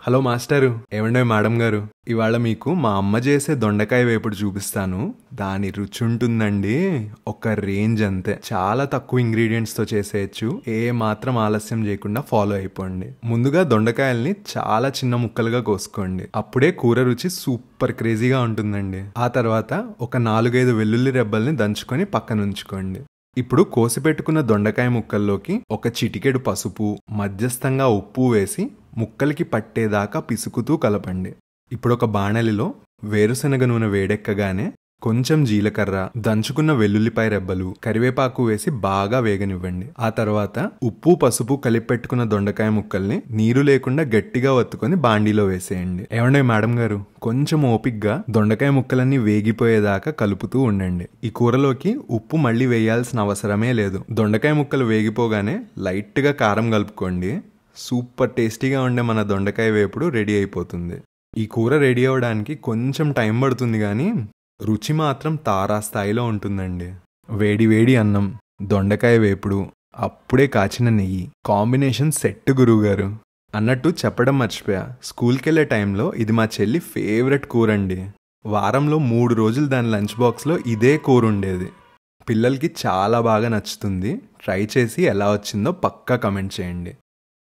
Hello master, ఏమండే madam గారు, ఇవాళ మీకు మా అమ్మ చేసే దొండకాయ వేపుడు చూపిస్తాను. దాని రుచి ఉంటుందండి ఒక రేంజ్ అంతే. చాలా తక్కువ ఇంగ్రీడియంట్స్ తో చేసేయచ్చు. ఏ మాత్రం ఆలస్యం చేయకుండా ఫాలో అయిపోండి. ముందుగా దొండకాయల్ని చాలా చిన్న ముక్కలుగా కోసుకోండి. అప్పుడే కూర రుచి సూపర్ క్రేజీగా ఉంటుందండి. ఆ తర్వాత ఒక 4-5 వెల్లుల్లి రెబ్బల్ని దంచుకొని పక్కన ఉంచుకోండి. ఇప్పుడు కోసిపెట్టుకున్న దొండకాయ ముక్కల్లోకి ఒక చిటికెడు పసుపు, మధ్యస్థంగా ఉప్పు వేసి ముక్కలకి పట్టేదాకా పిసుకుతూ కలపండి. ఇప్పుడు ఒక బాణలిలో వేరుశనగ నూనె వేడెక్కగానే కొంచెం జీలకర్ర, దంచుకున్న వెల్లుల్లిపాయ రెబ్బలు, కరివేపాకు వేసి బాగా వేగనివ్వండి. ఆ తర్వాత ఉప్పు, పసుపు కలిపెట్టుకున్న దొండకాయ ముక్కల్ని నీరు లేకుండా గట్టిగా వత్తుకొని బాండీలో వేసేయండి. ఏమండే మేడం గారు, కొంచెం ఓపిగ్గా దొండకాయ ముక్కలన్నీ వేగిపోయేదాకా కలుపుతూ ఉండండి. ఈ కూరలోకి ఉప్పు మళ్ళీ వేయాల్సిన అవసరమే లేదు. దొండకాయ ముక్కలు వేగిపోగానే లైట్ గా కారం కలుపుకోండి. సూపర్ టేస్టీగా ఉండే మన దొండకాయ వేపుడు రెడీ అయిపోతుంది. ఈ కూర రెడీ అవడానికి కొంచెం టైం పడుతుంది కానీ రుచి మాత్రం తారాస్థాయిలో ఉంటుందండి. వేడి వేడి అన్నం, దొండకాయ వేపుడు, అప్పుడే కాచిన నెయ్యి, కాంబినేషన్ సెట్ గురువుగారు. అన్నట్టు చెప్పడం మర్చిపోయా, స్కూల్కి వెళ్ళే టైంలో ఇది మా చెల్లి ఫేవరెట్ కూర అండి. వారంలో 3 రోజులు దాని లంచ్ బాక్స్లో ఇదే కూర ఉండేది. పిల్లలకి చాలా బాగా నచ్చుతుంది. ట్రై చేసి ఎలా వచ్చిందో పక్కా కమెంట్ చేయండి.